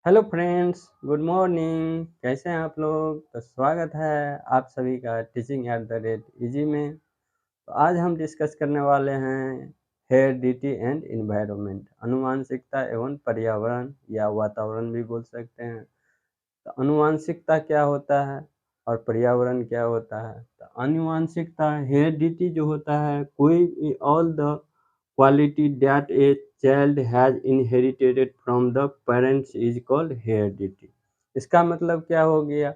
Hello friends, good morning. कैसे हैं आप लोग? तो स्वागत है आप सभी का teaching at the rate easy में। तो आज हम डिस्कस करने वाले हैं हेरिडिटी एंड इन्वायरमेंट, आनुवंशिकता एवं पर्यावरण या वातावरण भी बोल सकते हैं। तो आनुवंशिकता क्या होता है और पर्यावरण क्या होता है? तो आनुवंशिकता हेरिडिटी जो होता है, कोई all the quality that a child has inherited from the parents is called heredity। इसका मतलब क्या हो गया?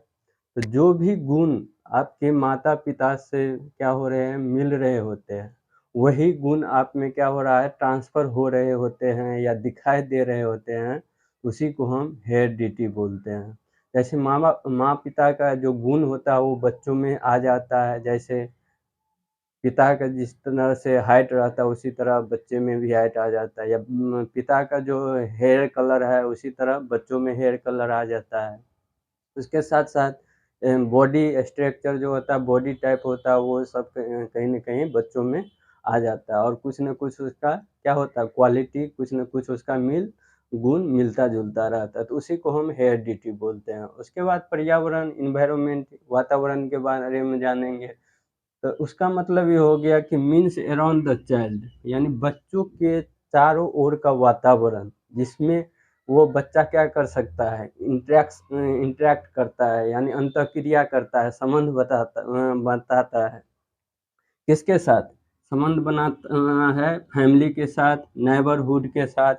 तो जो भी गुण आपके माता पिता से क्या हो रहे हैं, मिल रहे होते हैं, वही गुण आप में क्या हो रहा है, ट्रांसफर हो रहे होते हैं या दिखाई दे रहे होते हैं। उसी को हम हेरिडिटी बोलते हैं। जैसे माँ पिता का जो गुण होता है वो बच्चों में आ जाता है। जैसे पिता का जिस तरह से हाइट रहता है उसी तरह बच्चे में भी हाइट आ जाता है, या पिता का जो हेयर कलर है उसी तरह बच्चों में हेयर कलर आ जाता है। उसके साथ साथ बॉडी स्ट्रक्चर जो होता है, बॉडी टाइप होता है, वो सब कहीं न कहीं बच्चों में आ जाता है। और कुछ न कुछ उसका क्या होता है, क्वालिटी कुछ न कुछ उसका गुण मिलता-जुलता रहता है, तो उसी को हम हेरिडिटी बोलते हैं। उसके बाद पर्यावरण, एनवायरनमेंट, वातावरण के बारे में जानेंगे। तो उसका मतलब ये हो गया कि मीन्स अराउंड द चाइल्ड, यानी बच्चों के चारों ओर का वातावरण, जिसमें वो बच्चा क्या कर सकता है, इंटरैक्ट करता है, यानी अंतःक्रिया करता है, संबंध बताता है। किसके साथ संबंध बनाता है? फैमिली के साथ, नेबरहुड के साथ,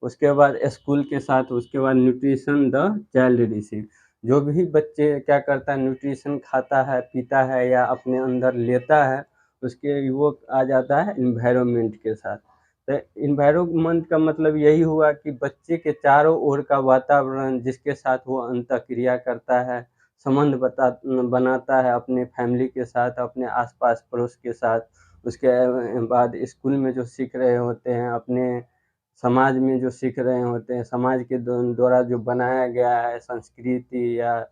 उसके बाद स्कूल के साथ, उसके बाद न्यूट्रिशन द चाइल्ड रिसीव। जो भी बच्चे क्या करता है, न्यूट्रिशन खाता है, पीता है या अपने अंदर लेता है, उसके वो आ जाता है इन्वायरमेंट के साथ। तो इन्वायरमेंट का मतलब यही हुआ कि बच्चे के चारों ओर का वातावरण, जिसके साथ वो अंतःक्रिया करता है, संबंध बनाता है अपने फैमिली के साथ, अपने आस-पास पड़ोस के साथ। उसके बाद स्कूल में जो सीख रहे होते हैं, अपने समाज में जो सीख रहे होते हैं, समाज के द्वारा जो बनाया गया है संस्कृति या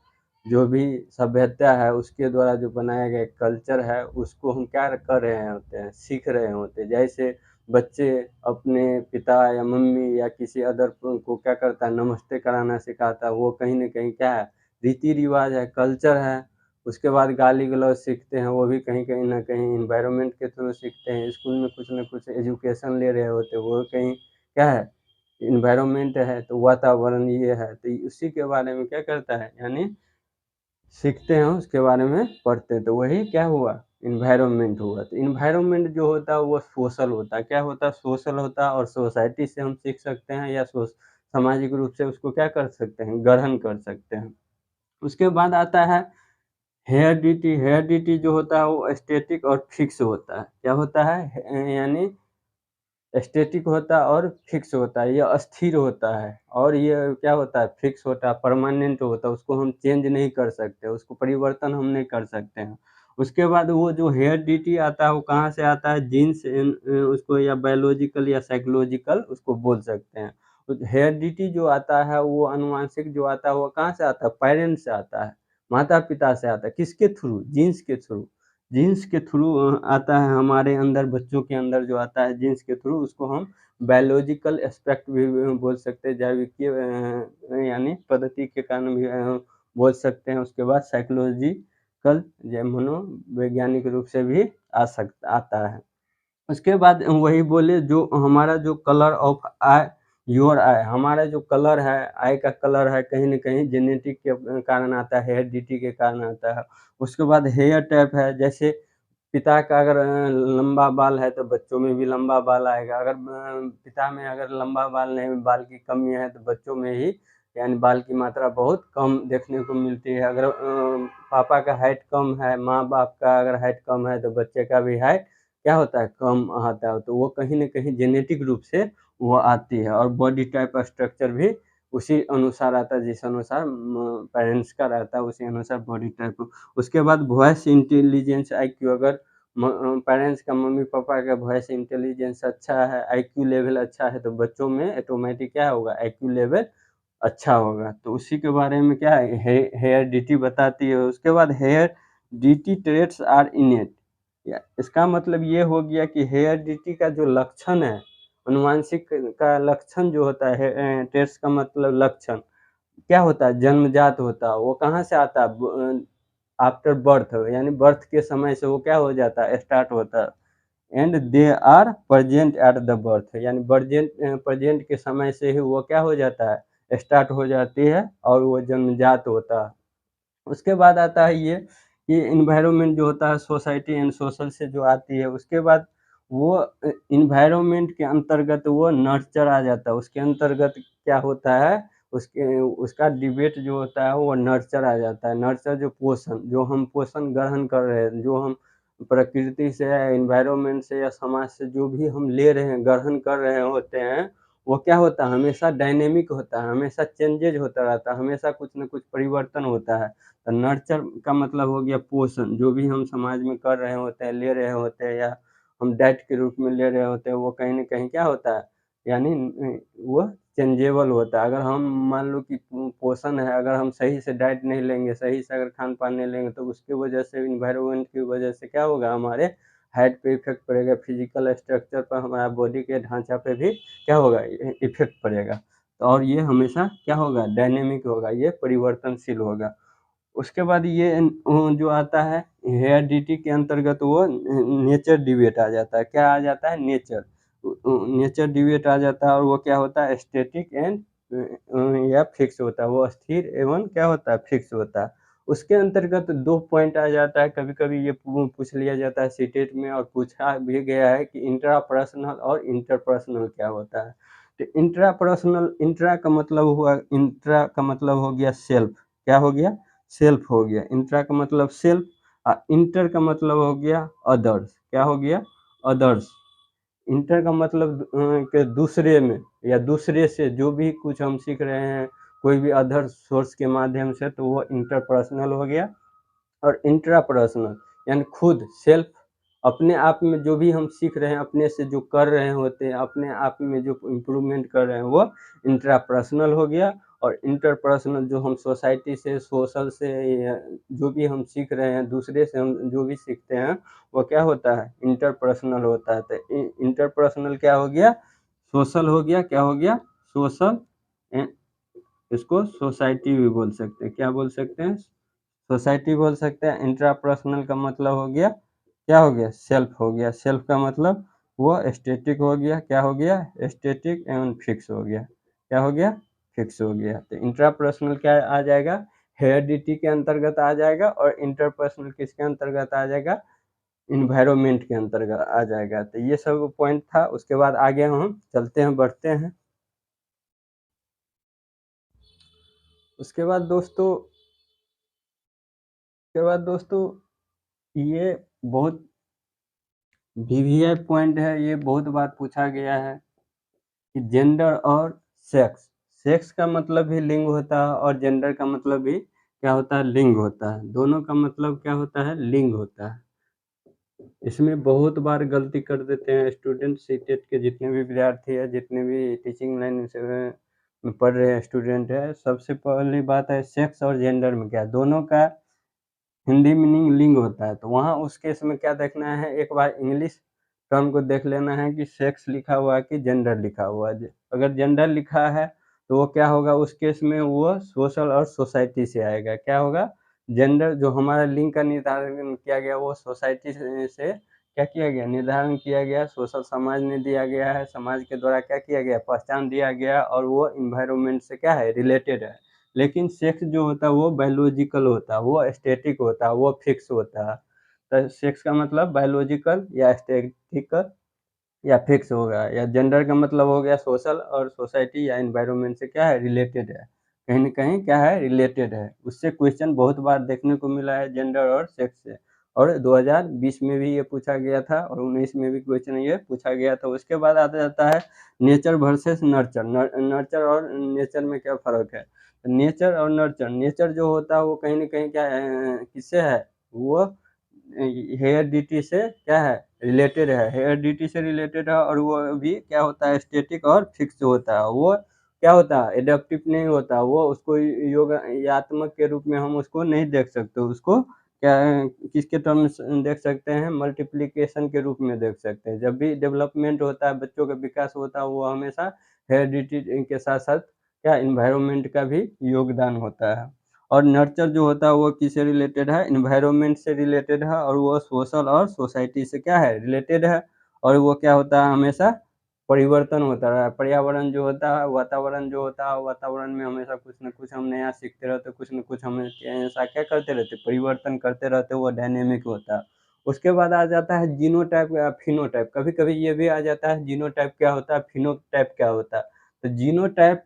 जो भी सभ्यता है, उसके द्वारा जो बनाया गया कल्चर है, उसको हम क्या कर रहे होते हैं, सीख रहे होते हैं। जैसे बच्चे अपने पिता या मम्मी या किसी अदर को क्या करता है, नमस्ते कराना सिखाता है। वो कहीं न कहीं क्या है, रीति-रिवाज है, कल्चर है। उसके बाद गाली-गलौज सीखते हैं, वो भी कहीं न कहीं एनवायरनमेंट के थ्रू सीखते हैं। स्कूल में कुछ न कुछ एजुकेशन ले रहे होते हैं, वो कहीं क्या है, एनवायरनमेंट है, तो वातावरण ये है। तो उसी के बारे में क्या करता है, यानी सीखते हैं, उसके बारे में पढ़ते हैं, तो वही क्या हुआ, एनवायरनमेंट हुआ। तो एनवायरनमेंट जो होता है वो सोशल होता है। क्या होता है? सोशल होता है। और सोसाइटी से हम सीख सकते हैं या सामाजिक रूप से उसको क्या कर सकते हैं, ग्रहण कर सकते हैं। उसके बाद आता है हेरिडिटी। हेरिडिटी जो होता है वो स्टैटिक और फिक्स होता है। क्या होता है? यानी स्टैटिक होता है और फिक्स होता है, ये अस्थिर होता है। और ये क्या होता है, फिक्स होता है, परमानेंट होता है, उसको हम चेंज नहीं कर सकते, उसको परिवर्तन हम नहीं कर सकते हैं। उसके बाद वो जो हेरिडिटी आता है वो कहाँ से आता है? जीन से, उसको या बायोलॉजिकल या साइकोलॉजिकल उसको बोल सकते हैं। हेरिडिटी जो आता है वो आनुवांशिक जो आता है वो कहाँ से आता है? पेरेंट्स से आता है, माता-पिता से आता है। किसके थ्रू? जीन्स के थ्रू। जीन्स के थ्रू आता है हमारे अंदर, बच्चों के अंदर जो आता है जीन्स के थ्रू, उसको हम बायोलॉजिकल एस्पेक्ट भी बोल सकते हैं, जैविकीय यानी पद्धति के कारण भी बोल सकते हैं। उसके बाद साइकोलॉजिकल या मनोवैज्ञानिक रूप से भी आता है। उसके बाद वही बोले, जो हमारा जो कलर ऑफ आई, योर आई, हमारा जो कलर है, आई का कलर है, कहीं न कहीं जेनेटिक के कारण आता है, हेरिडिटी के कारण आता है। उसके बाद हेयर टाइप है, जैसे पिता का अगर लंबा बाल है तो बच्चों में भी लंबा बाल आएगा। अगर पिता में अगर लंबा बाल नहीं, बाल की कमी है, तो बच्चों में ही यानी बाल की मात्रा बहुत कम देखने को मिलती है। अगर पापा का हाइट कम है, माँ-बाप का अगर हाइट कम है, तो बच्चे का भी हाइट क्या होता है, कम आता है। तो वो कहीं न कहीं जेनेटिक रूप से वो आती है। और बॉडी टाइप स्ट्रक्चर भी उसी अनुसार आता है, जिस अनुसार पेरेंट्स का रहता है, उसी अनुसार बॉडी टाइप। उसके बाद वॉइस इंटेलिजेंस आईक्यू, अगर पेरेंट्स का, मम्मी-पापा का वॉइस इंटेलिजेंस अच्छा है, आईक्यू लेवल अच्छा है, तो बच्चों में ऑटोमेटिक क्या होगा, आईक्यू लेवल अच्छा होगा। तो उसी के बारे में क्या है, हेरिडिटी बताती है। उसके बाद हेरिडिटी ट्रेट्स आर इनेट, या इसका मतलब ये हो गया कि हेरिडिटी का जो लक्षण है, आनुवांशिक का लक्षण जो होता है, ट्रेट्स का मतलब लक्षण। क्या होता है, जन्मजात होता है, वो कहाँ से आता है, आफ्टर बर्थ, यानी बर्थ के समय से वो क्या हो जाता है, स्टार्ट होता है। And they are present at the birth, यानी प्रेजेंट के समय से ही वो क्या हो जाता है, स्टार्ट हो जाती है और वो जन्मजात होता है। उसके बाद आता है ये इन्वायरमेंट जो होता है, सोसाइटी एंड सोशल से जो आती है। उसके बाद वो इन्वायरमेंट के अंतर्गत वो नर्चर आ जाता है। उसके अंतर्गत क्या होता है, उसका डिबेट जो होता है वो नर्चर आ जाता है। नर्चर जो पोषण, जो हम पोषण ग्रहण कर रहे हैं, जो हम प्रकृति से या इन्वायरमेंट से या समाज से जो भी हम ले रहे हैं, ग्रहण कर रहे होते हैं, वो क्या होता है, हमेशा डायनेमिक होता है, हमेशा चेंजेज होता रहता है, हमेशा कुछ न कुछ परिवर्तन होता है। तो नर्चर का मतलब हो गया पोषण, जो भी हम समाज में कर रहे होते हैं, ले रहे होते हैं या हम डाइट के रूप में ले रहे होते हैं, वो कहीं न कहीं क्या होता है, यानी वो चेंजेबल होता है। अगर हम मान लो कि पोषण है, अगर हम सही से डाइट नहीं लेंगे, सही से अगर खान-पान नहीं लेंगे, तो उसकी वजह से, एनवायरनमेंट की वजह से क्या होगा, हमारे हेल्थ पे इफ़ेक्ट पड़ेगा, फिज़िकल स्ट्रक्चर पर, हमारा बॉडी के ढाँचा पे भी क्या होगा, इफ़ेक्ट पड़ेगा। और ये हमेशा क्या होगा, डायनेमिक होगा, ये परिवर्तनशील होगा। उसके बाद ये जो आता है हेरिडिटी के अंतर्गत, वो नेचर डिबेट आ जाता है। क्या आ जाता है, नेचर, नेचर डिबेट आ जाता है। और वो क्या होता है, स्टैटिक एंड या फिक्स होता है, वो स्थिर एवं क्या होता है, फिक्स होता है। उसके अंतर्गत 2 पॉइंट आ जाता है, कभी-कभी ये पूछ लिया जाता है सीटेट में, और पूछा भी गया है कि इंट्रापर्सनल और इंटरपर्सनल क्या होता है। तो इंट्रापर्सनल, इंट्रा का मतलब हुआ, इंट्रा का मतलब हो गया सेल्फ, क्या हो गया, सेल्फ हो गया। इंट्रा का मतलब सेल्फ, इंटर का मतलब हो गया अदर्स, क्या हो गया, अदर्स। इंटर का मतलब कि दूसरे में या दूसरे से जो भी कुछ हम सीख रहे हैं, कोई भी अदर सोर्स के माध्यम से, तो वो इंटरपर्सनल हो गया। और इंट्रापर्सनल यानी खुद सेल्फ, अपने आप में जो भी हम सीख रहे हैं, अपने से जो कर रहे होते हैं, अपने आप में जो इम्प्रूवमेंट कर रहे हैं, वो इंट्रापर्सनल हो गया। और इंटरपर्सनल जो हम सोसाइटी से, सोशल से, या जो भी हम सीख रहे हैं, दूसरे से हम जो भी सीखते हैं, वो क्या होता है, इंटरपर्सनल होता है। तो इंटरपर्सनल क्या हो गया, सोशल हो गया, क्या हो गया, सोशल। इसको सोसाइटी भी बोल सकते हैं, क्या बोल सकते हैं, सोसाइटी बोल सकते हैं। इंट्रापर्सनल का मतलब हो गया, क्या हो गया, सेल्फ हो गया। सेल्फ का मतलब वो स्टैटिक हो गया, क्या हो गया, स्टैटिक एवं फिक्स हो गया, क्या हो गया, फिक्स हो गया। तो इंट्रापर्सनल क्या आ जाएगा, हेरिडिटी के अंतर्गत आ जाएगा। और इंटरपर्सनल किसके अंतर्गत आ जाएगा, इन्वायरमेंट के अंतर्गत आ जाएगा। तो ये सब पॉइंट था। उसके बाद आगे हम चलते हैं, बढ़ते हैं। उसके बाद दोस्तों, ये बहुत वीवीआई पॉइंट है, ये बहुत बार पूछा गया है कि जेंडर और सेक्स, सेक्स का मतलब भी लिंग होता है और जेंडर का मतलब भी क्या होता है, लिंग होता है। दोनों का मतलब क्या होता है, लिंग होता है। इसमें बहुत बार गलती कर देते हैं स्टूडेंट, सीटेट के जितने भी विद्यार्थी हैं, जितने भी टीचिंग लाइन से में पढ़ रहे हैं स्टूडेंट है, सबसे पहली बात है, सेक्स और जेंडर में क्या, दोनों का हिंदी मीनिंग लिंग होता है। तो वहाँ उस केस में क्या देखना है, एक बार इंग्लिश टर्म को देख लेना है कि सेक्स लिखा हुआ है कि जेंडर लिखा हुआ है। अगर जेंडर लिखा है तो वो क्या होगा, उस केस में वो सोशल और सोसाइटी से आएगा। क्या होगा, जेंडर जो हमारा लिंग का निर्धारण किया गया, वो सोसाइटी से क्या किया गया, निर्धारण किया गया, सोशल समाज ने दिया गया है, समाज के द्वारा क्या किया गया, पहचान दिया गया, और वो इन्वायरमेंट से क्या है, रिलेटेड है। लेकिन सेक्स जो होता है वो बायोलॉजिकल होता है, वो स्टैटिक होता है, वो फिक्स होता है। तो सेक्स का मतलब बायोलॉजिकल या स्टैटिकल या फिक्स होगा। या जेंडर का मतलब हो गया सोशल और सोसाइटी या एनवायरनमेंट से क्या है, रिलेटेड है, कहीं न कहीं क्या है, रिलेटेड है। उससे क्वेश्चन बहुत बार देखने को मिला है, जेंडर और सेक्स से। और 2020 में भी ये पूछा गया था और 19 में भी क्वेश्चन ये पूछा गया था। उसके बाद आ जाता है नेचर वर्सेस नर्चर। नर्चर और नेचर में क्या फ़र्क है? नेचर और नर्चर, नेचर जो होता है वो कहीं न कहीं क्या है, किससे है? वो हेरिडिटी से क्या है, रिलेटेड है, हेरिडिटी से रिलेटेड है। और वो भी क्या होता है, स्टैटिक और फिक्स होता है। वो क्या होता है, एडप्टिव नहीं होता, वो उसको योगात्मक के रूप में हम उसको नहीं देख सकते, उसको क्या किसके टर्म्स देख सकते हैं, मल्टीप्लिकेशन के रूप में देख सकते हैं। जब भी डेवलपमेंट होता है, बच्चों का विकास होता है, वो हमेशा हेरिडिटी के साथ साथ क्या इन्वायरमेंट का भी योगदान होता है। और नर्चर जो होता है वो किससे रिलेटेड है, इन्वायरमेंट से रिलेटेड है, और वो सोशल और सोसाइटी से क्या है, रिलेटेड है। और वो क्या होता है, हमेशा परिवर्तन होता रहा है। पर्यावरण जो होता है, वातावरण जो होता है, वातावरण में हमेशा कुछ न कुछ हम नया सीखते रहते, कुछ न कुछ हम ऐसा क्या करते रहते, परिवर्तन करते रहते, वो डायनेमिक होता है। उसके बाद आ जाता है जीनोटाइप या फिनोटाइप। कभी-कभी ये भी आ जाता है जीनोटाइप क्या होता है, फिनोटाइप क्या होता है। तो जीनोटाइप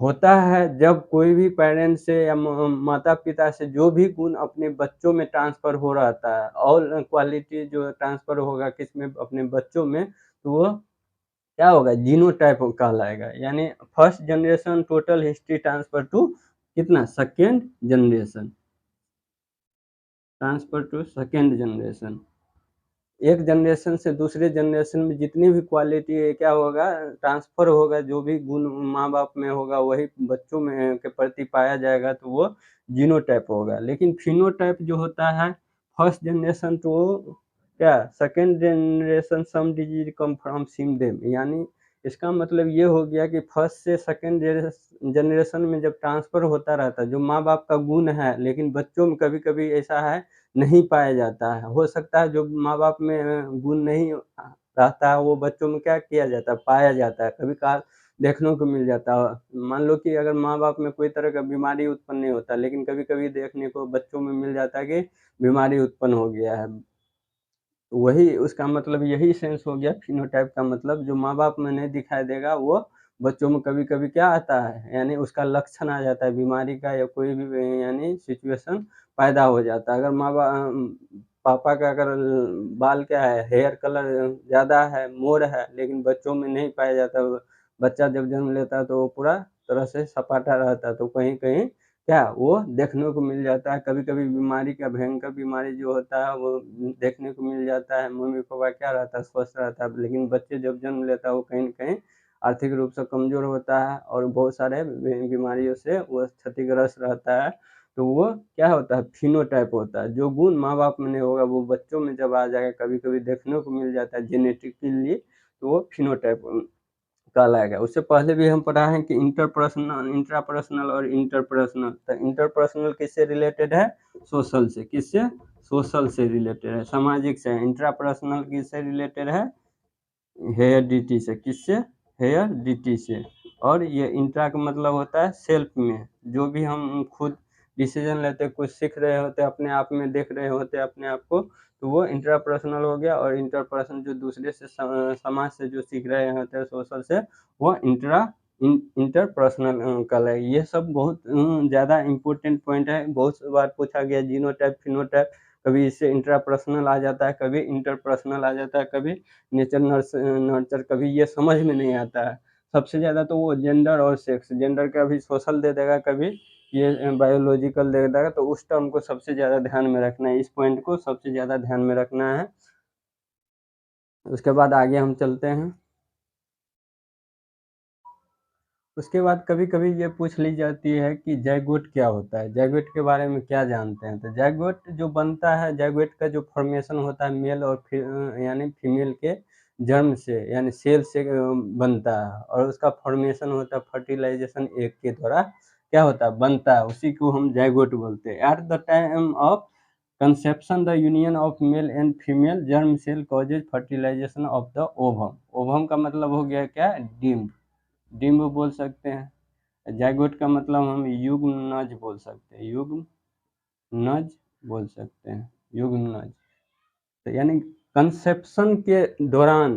होता है जब कोई भी पेरेंट्स से या माता-पिता से जो भी गुण अपने बच्चों में ट्रांसफ़र हो रहता है, और क्वालिटी जो ट्रांसफ़र होगा किसमें, अपने बच्चों में, तो वो क्या होगा, जीनोटाइप कहलाएगा। यानी first generation total history transfer to कितना, second generation, transfer to second generation. एक जनरेशन से दूसरे जनरेशन में जितनी भी क्वालिटी है क्या होगा, ट्रांसफ़र होगा, जो भी गुण माँ-बाप में होगा वही बच्चों में के प्रति पाया जाएगा, तो वो जीनोटाइप होगा। लेकिन फिनोटाइप जो होता है, फर्स्ट जनरेशन टू क्या, second generation some disease come from same them. यानी इसका मतलब ये हो गया कि फर्स्ट से सेकंड जनरेशन में जब ट्रांसफ़र होता रहता है, जो माँ-बाप का गुण है, लेकिन बच्चों में कभी-कभी ऐसा है नहीं पाया जाता है। हो सकता है जो माँ-बाप में गुण नहीं रहता है, वो बच्चों में क्या किया जाता है, पाया जाता है, कभी-कभार देखने को मिल जाता है। मान लो कि अगर माँ-बाप में कोई तरह का बीमारी उत्पन्न नहीं होता, लेकिन कभी-कभी देखने को बच्चों में मिल जाता है कि बीमारी उत्पन्न हो गया है। वही उसका मतलब यही सेंस हो गया फिनोटाइप का मतलब, जो माँ-बाप में नहीं दिखाई देगा वो बच्चों में कभी-कभी क्या आता है, यानी उसका लक्षण आ जाता है बीमारी का, या कोई भी यानी सिचुएशन पैदा हो जाता है। अगर पापा का अगर बाल क्या है, हेयर कलर ज़्यादा है, मोड़ है, लेकिन बच्चों में नहीं पाया जाता। बच्चा जब जन्म लेता है तो वो पूरा तरह से सपाटा रहता है, तो कहीं-कहीं क्या वो देखने को मिल जाता है। कभी-कभी बीमारी का भयंकर बीमारी जो होता है वो देखने को मिल जाता है। मम्मी-पापा क्या रहता है, स्वस्थ रहता है, लेकिन बच्चे जब जन्म लेता है वो कहीं न कहीं आर्थिक रूप से कमज़ोर होता है, और बहुत सारे बीमारियों से वो क्षतिग्रस्त रहता है। तो वो क्या होता है, फिनोटाइप होता है। जो गुण माँ-बाप में नहीं होगा वो बच्चों में जब आ जाएगा, कभी-कभी देखने को मिल जाता है जेनेटिकली, तो वो फिनोटाइप कहलाएगा। उससे पहले भी हम पढ़ा है कि इंटरपर्सनल, इंट्रापर्सनल और इंटरपर्सनल। तो इंटरपर्सनल किससे रिलेटेड है, सोशल से। किससे, सोशल से रिलेटेड है, सामाजिक से। इंट्रापर्सनल किससे रिलेटेड है, हेरेडिटी से। किससे, हेरेडिटी से। और ये इंट्रा का मतलब होता है सेल्फ में, जो भी हम खुद डिसीजन लेते, कुछ सीख रहे होते, अपने आप में देख रहे होते अपने आप को, तो वो इंट्रापर्सनल हो गया। और इंटरपर्सन जो दूसरे से समाज से जो सीख रहे होते हैं, सोशल से, वो इंटरपर्सनल कहलाएगा। ये सब बहुत ज़्यादा इम्पोर्टेंट पॉइंट है, बहुत बार पूछा गया जीनोटाइप, फिनोटाइप। कभी इससे इंट्रापर्सनल आ जाता है, कभी इंटरपर्सनल आ जाता है, कभी नेचर नर्चर, कभी ये समझ में नहीं आता है। सबसे ज़्यादा तो वो जेंडर और सेक्स, जेंडर का भी सोशल दे देगा, कभी ये बायोलॉजिकल दे देगा, तो उस टर्म को सबसे ज़्यादा ध्यान में रखना है, इस पॉइंट को सबसे ज़्यादा ध्यान में रखना है। उसके बाद आगे हम चलते हैं। उसके बाद कभी-कभी ये पूछ ली जाती है कि ज़ायगोट क्या होता है? ज़ायगोट के बारे में क्या जानते हैं? तो ज़ायगोट जो बनता है, ज़ायगोट का जो फ़ॉर्मेशन होता है मेल और यानी फीमेल के जर्म से, यानी सेल से बनता है, और उसका फ़ॉर्मेशन होता है फर्टिलाइज़ेशन एग के द्वारा क्या होता है, बनता है। उसी को हम ज़ायगोट बोलते हैं। At the time of conception the union of male and female germ cell causes fertilization of the ovum. Ovum का मतलब हो गया क्या? डिम्ब। डिम्ब बोल सकते हैं। ज़ायगोट का मतलब हम युग्मनज बोल सकते हैं, युग्मनज बोल सकते हैं, युग्मनज। तो यानी कंसेप्शन के दौरान,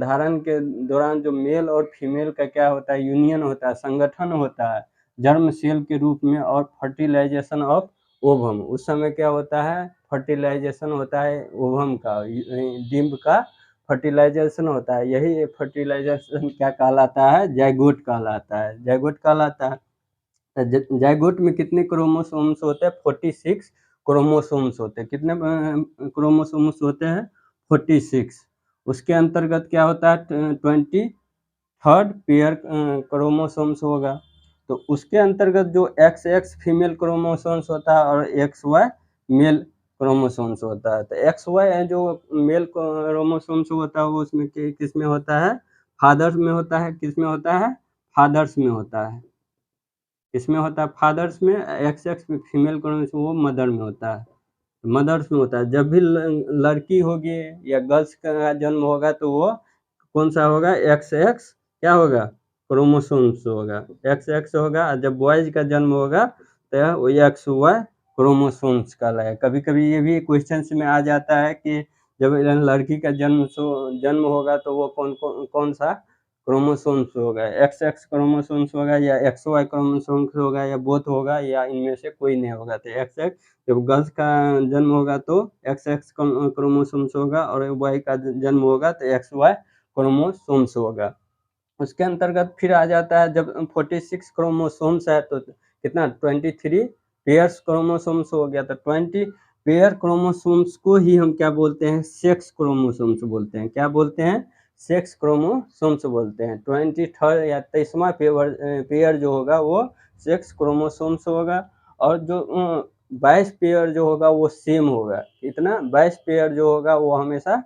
धारण के दौरान जो मेल और फीमेल का क्या होता है, यूनियन होता है, संगठन होता है जर्म सेल के रूप में, और फर्टिलाइजेशन ऑफ ओवम, उस समय क्या होता है, फर्टिलाइजेशन होता है ओवम का, डिम्ब का फर्टिलाइजेशन होता है। यही फर्टिलाइजेशन क्या कहलाता है, ज़ायगोट कहलाता है, ज़ायगोट कहलाता है। ज़ायगोट में कितने क्रोमोसोम्स होते हैं, 46 क्रोमोसोम्स होते हैं। कितने क्रोमोसोम्स होते हैं, 46। उसके अंतर्गत क्या होता है, 23rd पेयर क्रोमोसोम्स होगा। तो उसके अंतर्गत जो XX फीमेल क्रोमोसोम्स होता है, और XY मेल क्रोमोसोम्स होता है। तो XY जो मेल क्रोमोसोम्स होता है वो उसमें किस में होता है, फादर में होता है, किस में होता है, फादर्स में होता है। इसमें होता है फादर्स में, XX फीमेल क्रोमोसोम वो मदर में होता है, मदर्स में होता है। जब भी लड़की होगी या गर्ल्स का जन्म होगा तो वो कौन सा होगा, XX क्या होगा, क्रोमोसोम्स होगा, XX होगा। और जब बॉयज का जन्म होगा तो वो XY क्रोमोसोम्स कहलाएगा। कभी कभी ये भी क्वेश्चन में आ जाता है कि जब लड़की का जन्म होगा तो वो कौन सा क्रोमोसोम्स होगा, XX क्रोमोसोम्स होगा या XY क्रोमोसोम्स होगा या बोथ होगा या इनमें से कोई नहीं होगा। तो XX जब गर्ल्स का जन्म होगा तो XX क्रोमोसोम्स होगा और बॉय का जन्म होगा तो XY क्रोमोसोम्स होगा। उसके अंतर्गत फिर आ जाता है जब 46 क्रोमोसोम्स है तो कितना 23 पेयर्स क्रोमोसोम्स हो गया। तो 20 पेयर क्रोमोसोम्स को ही हम क्या बोलते हैं, सेक्स क्रोमोसोम्स बोलते हैं। क्या बोलते हैं, सेक्स क्रोमोसोम्स बोलते हैं। 23 या 23वां पेयर जो होगा वो सेक्स क्रोमोसोम्स होगा। और जो 22 पेयर जो होगा वो सेम होगा। इतना 22 पेयर जो होगा वो हमेशा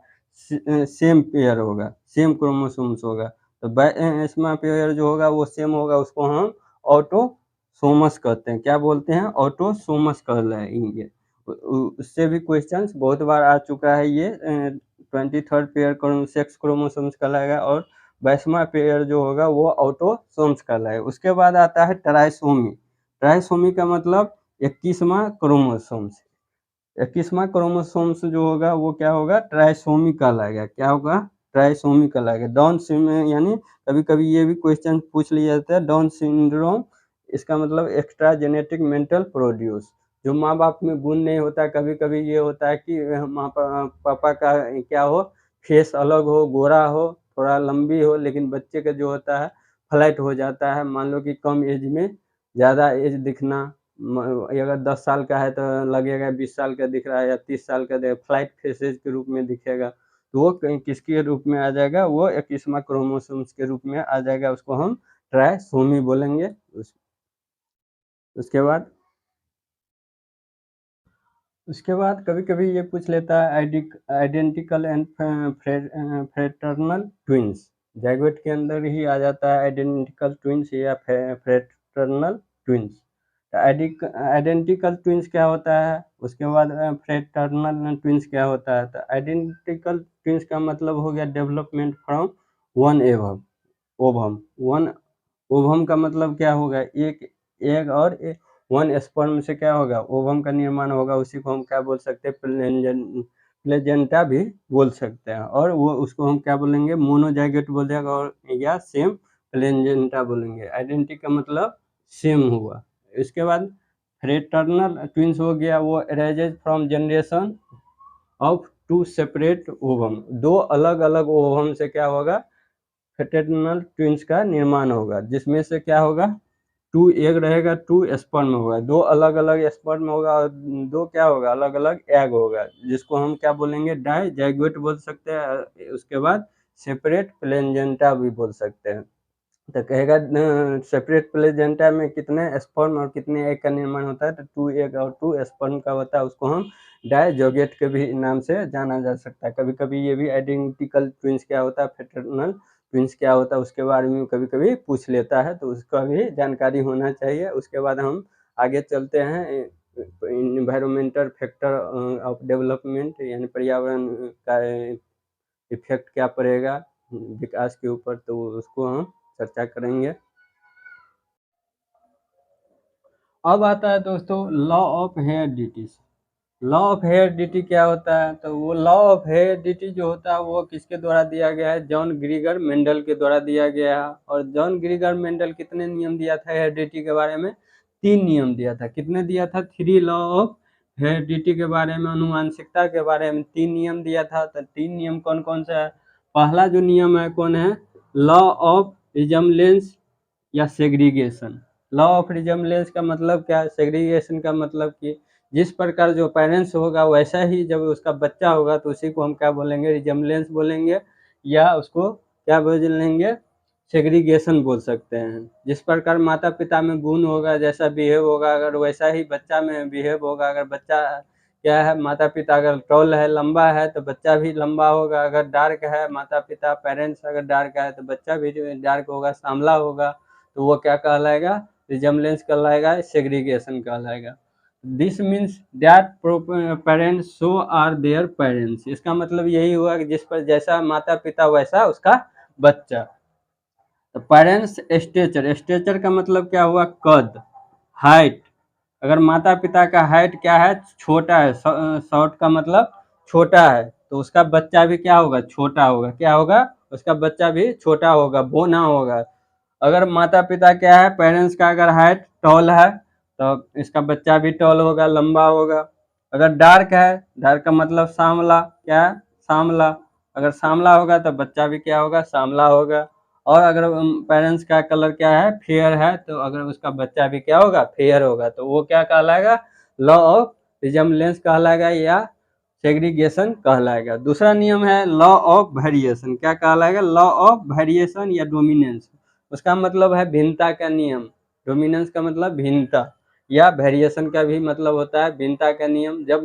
सेम पेयर होगा, सेम क्रोमोसोम्स होगा। तो 22वां पेयर जो होगा वो सेम होगा, उसको हम ऑटोसोमस कहते हैं। क्या बोलते हैं, ऑटोसोमस कहलाएंगे। उससे भी क्वेश्चंस बहुत बार आ चुका है ये। 23rd पेयर सेक्स क्रोमोसोम्स कहलाएगा और 22वां पेयर जो होगा वो ऑटोसोम्स कहलाएगा। उसके बाद आता है ट्राइसोमी। ट्राइसोमी का मतलब 21वां क्रोमोसोम्स। 21वां क्रोमोसोम्स जो होगा वो क्या होगा, ट्राइसोमी कहलाएगा। क्या होगा, ट्राइसोमी कहलाएगा। डाउन सिंड्रोम, यानी कभी कभी ये भी क्वेश्चन पूछ लिया जाता है, डाउन सिंड्रोम इसका मतलब एक्स्ट्रा जेनेटिक मेंटल प्रोड्यूस। जो माँ बाप में गुण नहीं होता, कभी कभी ये होता है कि पापा का क्या हो, फेस अलग हो, गोरा हो, थोड़ा लंबी हो, लेकिन बच्चे का जो होता है फ्लैट हो जाता है। मान लो कि कम एज में ज़्यादा एज दिखना, अगर 10 साल का है तो लगेगा 20 साल का दिख रहा है, या 30 साल का फ्लाइट फेसेज के रूप में दिखेगा। तो वो किसके रूप में आ जाएगा, वो 21वां क्रोमोसोम्स के रूप में आ जाएगा। उसको हम ट्राइसोमी बोलेंगे। उसके बाद कभी कभी ये पूछ लेता है identical and fraternal twins. Zygote के अंदर ही आ जाता है आइडेंटिकल ट्विंस या फ्रेटर्नल ट्विंस। आइडेंटिकल ट्विंस क्या होता है, उसके बाद फ्रेटर्नल ट्विंस क्या होता है। तो आइडेंटिकल ट्विंस का मतलब हो गया development from one ovum. One ovum का मतलब क्या होगा, एक एग और वन स्पर्म से क्या होगा, ओवम का निर्माण होगा। उसी को हम क्या बोल सकते हैं, प्लेजेंटा भी बोल सकते हैं। और वो उसको हम क्या बोलेंगे, मोनोजाइगोट बोलेगा, और या सेम प्लेजेंटा बोलेंगे। आइडेंटिटी का मतलब सेम हुआ। इसके बाद फ्रेटर्नल ट्विंस हो गया, वो arises from generation of two separate ovum. दो अलग अलग ओवम से क्या होगा, फ्रेटर्नल ट्विंस का निर्माण होगा, जिसमें से क्या होगा, 2 एग रहेगा, 2 स्पर्म होगा। दो अलग अलग स्पर्म होगा और दो क्या होगा, अलग अलग एग होगा, जिसको हम क्या बोलेंगे, डाइजैगोट बोल सकते हैं। उसके बाद सेपरेट प्लेजेंटा भी बोल सकते हैं। तो कहेगा सेपरेट प्लेजेंटा में कितने स्पर्म और कितने एग का निर्माण होता है, तो 2 एग और 2 स्पर्म का होता है। उसको हम डाइजोगेट के भी नाम से जाना जा सकता है। कभी कभी ये भी आइडेंटिकल ट्विंस क्या होता है, फ्रेटर्नल ट्विंस क्या होता है, उसके बारे में कभी कभी पूछ लेता है, तो उसका भी जानकारी होना चाहिए। उसके बाद हम आगे चलते हैं, इन्वायरमेंटल फैक्टर ऑफ डेवलपमेंट, यानी पर्यावरण का इफेक्ट क्या पड़ेगा विकास के ऊपर, तो उसको हम चर्चा करेंगे। अब आता है दोस्तों law of heredity. Law of heredity क्या होता है, तो वो लॉ ऑफ हेरिडिटी जो होता है वो किसके द्वारा दिया गया है, जॉन ग्रीगर मेंडल के द्वारा दिया गया है। और जॉन ग्रीगर मेंडल कितने नियम दिया था हेरिडिटी के बारे में, 3 नियम दिया था। कितने दिया था, 3 लॉ ऑफ हेरिडिटी के बारे में, अनुवांशिकता के बारे में 3 नियम दिया था। तो 3 नियम कौन कौन सा है। पहला जो नियम है कौन है, लॉ ऑफ रिजम्बलेंस या सेग्रीगेशन। लॉ ऑफ रिजम्बलेंस का मतलब क्या है, सेग्रीगेशन का मतलब कि जिस प्रकार जो पेरेंट्स होगा वैसा ही जब उसका बच्चा होगा तो उसी को हम क्या बोलेंगे, रिजम्बलेंस बोलेंगे, या उसको क्या बोलेंगे, सेग्रीगेशन बोल सकते हैं। जिस प्रकार माता पिता में गुण होगा, जैसा बिहेव होगा, अगर वैसा ही बच्चा में बिहेव होगा। अगर बच्चा क्या है, माता पिता अगर टॉल है, लंबा है, तो बच्चा भी लंबा होगा। अगर डार्क है, माता पिता पेरेंट्स अगर डार्क है तो बच्चा भी डार्क होगा, सांवला होगा। तो वो क्या कहलाएगा, रिजम्बलेंस कहलाएगा, सेग्रीगेशन कहलाएगा। This means that parents so are their parents, इसका मतलब यही हुआ कि जिस पर जैसा माता पिता वैसा उसका बच्चा। तो पेरेंट्स स्टेचर, स्टेचर का मतलब क्या हुआ, कद, हाइट। अगर माता पिता का हाइट क्या है, छोटा है, शॉर्ट का मतलब छोटा है, तो उसका बच्चा भी क्या होगा, छोटा होगा। क्या होगा, उसका बच्चा भी छोटा होगा, बोना होगा। अगर माता पिता क्या है, पेरेंट्स का अगर हाइट टॉल है तो इसका बच्चा भी टॉल होगा, लंबा होगा। अगर डार्क है, डार्क का मतलब सांवला, क्या है, सांवला। अगर सांवला होगा तो बच्चा भी क्या होगा, सांवला होगा। और अगर पेरेंट्स का कलर क्या है, फेयर है, तो अगर उसका बच्चा भी क्या होगा, फेयर होगा। तो वो क्या कहलाएगा, लॉ ऑफ रिजम्बलेंस कहलाएगा या सेग्रीगेशन कहलाएगा। दूसरा नियम है लॉ ऑफ वेरिएशन। क्या कहलाएगा, लॉ ऑफ वेरिएशन या डोमिनेंस। उसका मतलब है भिन्नता का नियम। डोमिनेंस का मतलब भिन्नता, या वेरिएशन का भी मतलब होता है भिन्नता का नियम। जब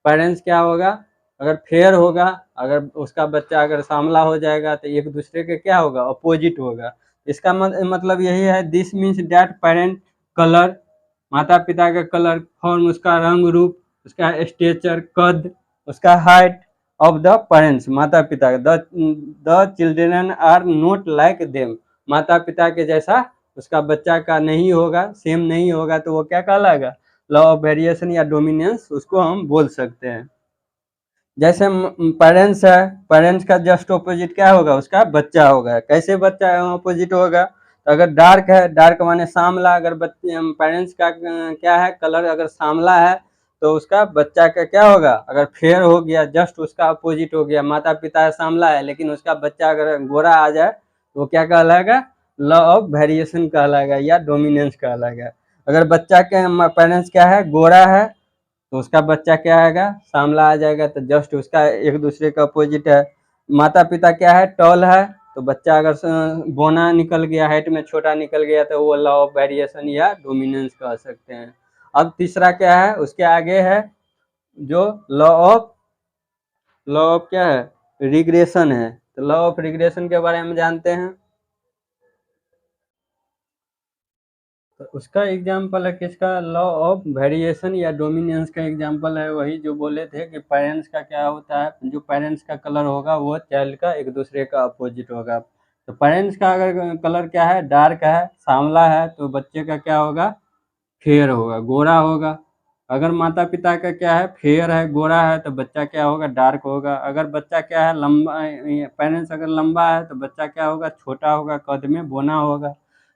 पेरेंट्स क्या होगा, अगर फेयर होगा, अगर उसका बच्चा अगर सांवला हो जाएगा तो एक दूसरे के क्या होगा, अपोजिट होगा। इसका मतलब यही है, this means that parent colour, माता पिता का कलर, फॉर्म, उसका रंग रूप, उसका स्टेचर, कद, उसका हाइट ऑफ द पेरेंट्स, माता पिता, the children are not like them, माता पिता के जैसा उसका बच्चा का नहीं होगा, सेम नहीं होगा, तो वो क्या कहलाएगा, लॉ ऑफ वेरिएशन या डोमिनेंस उसको हम बोल सकते हैं। जैसे पेरेंट्स है, पेरेंट्स का जस्ट ऑपोजिट क्या होगा, उसका बच्चा होगा। कैसे बच्चा ऑपोजिट होगा, तो अगर डार्क है, डार्क माने सांवला, अगर पेरेंट्स का क्या है, कलर अगर सांवला है, तो उसका बच्चा का क्या होगा, अगर फेयर हो गया, जस्ट उसका अपोजिट हो गया। माता पिता सांवला है लेकिन उसका बच्चा अगर गोरा आ जाए तो वो क्या कहलाएगा, लॉ ऑफ वेरिएशन कहलाएगा या डोमिनेंस कहलाएगा। अगर बच्चा के पेरेंट्स क्या है, गोरा है, तो उसका बच्चा क्या आएगा, सांवला आ जाएगा, तो जस्ट उसका एक दूसरे का अपोजिट है। माता पिता क्या है, टॉल है, तो बच्चा अगर बोना निकल गया, हाइट में छोटा निकल गया, तो वो लॉ ऑफ वेरिएशन या डोमिनेंस कह सकते हैं। अब तीसरा क्या है, उसके आगे है जो लॉ ऑफ क्या है, रिग्रेशन है। तो लॉ ऑफ रिग्रेशन के बारे में जानते हैं। तो उसका एग्जाम्पल है किसका, लॉ ऑफ वेरिएशन या डोमिनेंस का एग्जाम्पल है वही जो बोले थे कि पेरेंट्स का क्या होता है, जो पेरेंट्स का कलर होगा वो चाइल्ड का एक दूसरे का अपोजिट होगा। तो पेरेंट्स का अगर कलर क्या है, डार्क है, सांवला है, तो बच्चे का क्या होगा, फेयर होगा, गोरा होगा। अगर माता पिता का क्या है, फेयर है, गोरा है, तो बच्चा क्या होगा, डार्क होगा। अगर बच्चा क्या है, लंबा, पेरेंट्स अगर लंबा है तो बच्चा क्या होगा, छोटा होगा, कद में बोना होगा।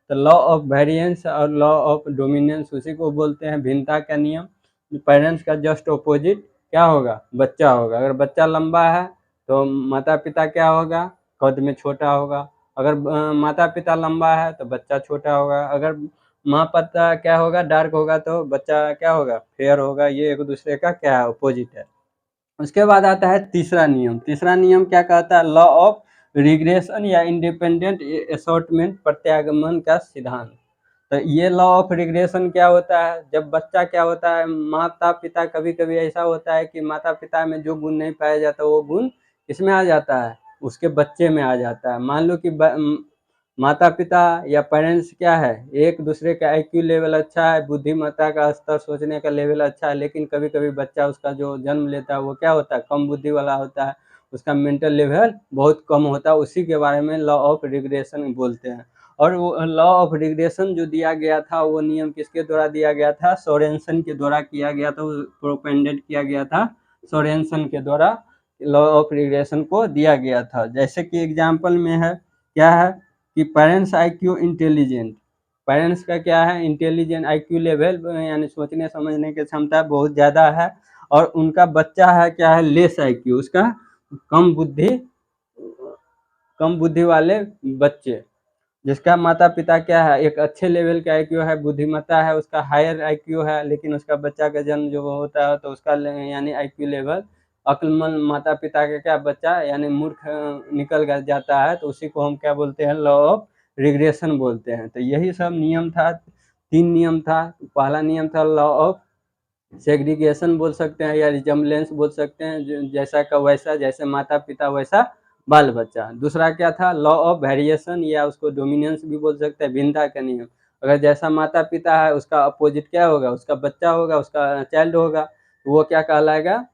तो लॉ ऑफ वेरिएंस और लॉ ऑफ डोमिनेंस उसी को बोलते हैं भिन्नता का नियम। पेरेंट्स का जस्ट ऑपोजिट क्या होगा, बच्चा होगा। अगर बच्चा लंबा है तो माता पिता क्या होगा, कद में छोटा होगा। अगर माता पिता लंबा है तो बच्चा छोटा होगा। अगर माँ पिता क्या होगा, डार्क होगा, तो बच्चा क्या होगा, फेयर होगा। ये एक दूसरे का क्या है, अपोजिट है। उसके बाद आता है तीसरा नियम। तीसरा नियम क्या कहता है, लॉ ऑफ रिग्रेशन या इंडिपेंडेंट असॉर्टमेंट, प्रत्यागमन का सिद्धांत। तो ये लॉ ऑफ रिग्रेशन क्या होता है, जब बच्चा क्या होता है, माता पिता, कभी कभी ऐसा होता है कि माता पिता में जो गुण नहीं पाया जाता वो गुण किसमें आ जाता है, उसके बच्चे में आ जाता है। मान लो कि माता पिता या पेरेंट्स क्या है, एक दूसरे का IQ लेवल अच्छा है, बुद्धिमत्ता का स्तर, सोचने का लेवल अच्छा है, लेकिन कभी कभी बच्चा उसका जो जन्म लेता है वो क्या होता है, कम बुद्धि वाला होता है, उसका मेंटल लेवल बहुत कम होता है। उसी के बारे में लॉ ऑफ रिग्रेशन बोलते हैं। और वो लॉ ऑफ रिग्रेशन जो दिया गया था, वो नियम किसके द्वारा दिया गया था, सोरेनसन के द्वारा किया गया था, प्रोपेंडेड किया गया था सोरेनसन के द्वारा। लॉ ऑफ रिग्रेशन को दिया गया था। जैसे कि एग्जाम्पल में है, क्या है कि पेरेंट्स IQ इंटेलिजेंट, पेरेंट्स का क्या है, इंटेलिजेंट, IQ लेवल यानी सोचने समझने की क्षमता बहुत ज़्यादा है, और उनका बच्चा है क्या है, लेस IQ, उसका कम बुद्धि, कम बुद्धि वाले बच्चे। जिसका माता पिता क्या है, एक अच्छे लेवल का IQ है, बुद्धिमत्ता है, उसका हायर IQ है, लेकिन उसका बच्चा का जन्म जो होता है तो उसका यानी IQ लेवल, अक्लमंद माता पिता का क्या बच्चा यानी मूर्ख निकल जाता है, तो उसी को हम क्या बोलते हैं, लॉ ऑफ रिग्रेशन बोलते हैं। तो यही सब नियम था, 3 नियम था। पहला नियम था लॉ ऑफ सेग्रीगेशन बोल सकते हैं या रिजम्बलेंस बोल सकते हैं, जैसा का वैसा, जैसे माता पिता वैसा बाल बच्चा। दूसरा क्या था, लॉ ऑफ वेरिएशन या उसको डोमिनेंस भी बोल सकते हैं, भिन्नता का नियम। अगर जैसा माता पिता है उसका अपोजिट क्या होगा, उसका बच्चा होगा, उसका चाइल्ड होगा, तो वो क्या कहलाएगा,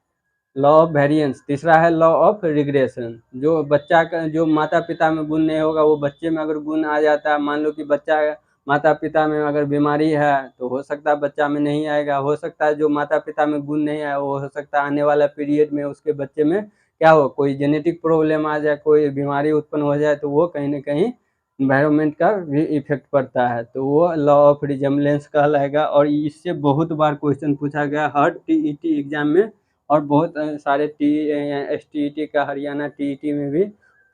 लॉ ऑफ वेरिएंस। तीसरा है लॉ ऑफ रिग्रेशन, जो बच्चा का जो माता पिता में गुण नहीं होगा वो बच्चे में अगर गुण आ जाता है, मान लो कि बच्चा माता पिता में अगर बीमारी है तो हो सकता है बच्चा में नहीं आएगा, हो सकता है जो माता पिता में गुण नहीं आया वो हो सकता है आने वाला पीरियड में उसके बच्चे में क्या हो, कोई जेनेटिक प्रॉब्लम आ जाए, कोई बीमारी उत्पन्न हो जाए, तो वो कहीं ना कहीं इन्वायरमेंट का भी इफेक्ट पड़ता है, तो वो लॉ ऑफ रिजेम्बलेंस कहलाएगा। और इससे बहुत बार क्वेश्चन पूछा गया हर टीईटी एग्जाम में, और बहुत सारे एसटीईटी का हरियाणा टीईटी में भी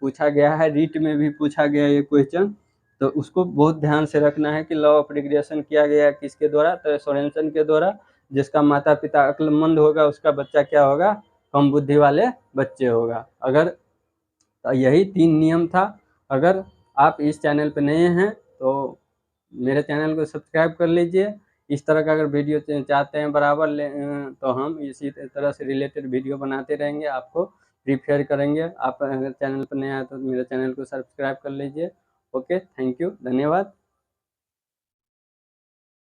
पूछा गया है, रीट में भी पूछा गया है ये क्वेश्चन। तो उसको बहुत ध्यान से रखना है कि लॉ ऑफ रिग्रेशन किया गया है किसके द्वारा, तो सोरेनसन के द्वारा। जिसका माता पिता अक्लमंद होगा उसका बच्चा क्या होगा, कम बुद्धि वाले बच्चे होगा। अगर तो यही 3 नियम था। अगर आप इस चैनल पे नए हैं तो मेरे चैनल को सब्सक्राइब कर लीजिए। इस तरह का अगर वीडियो चाहते हैं बराबर तो हम इसी तरह से रिलेटेड वीडियो बनाते रहेंगे, आपको प्रिपेयर करेंगे। आप अगर चैनल पर नए आए तो मेरे चैनल को सब्सक्राइब कर लीजिए। ओके, थैंक यू, धन्यवाद।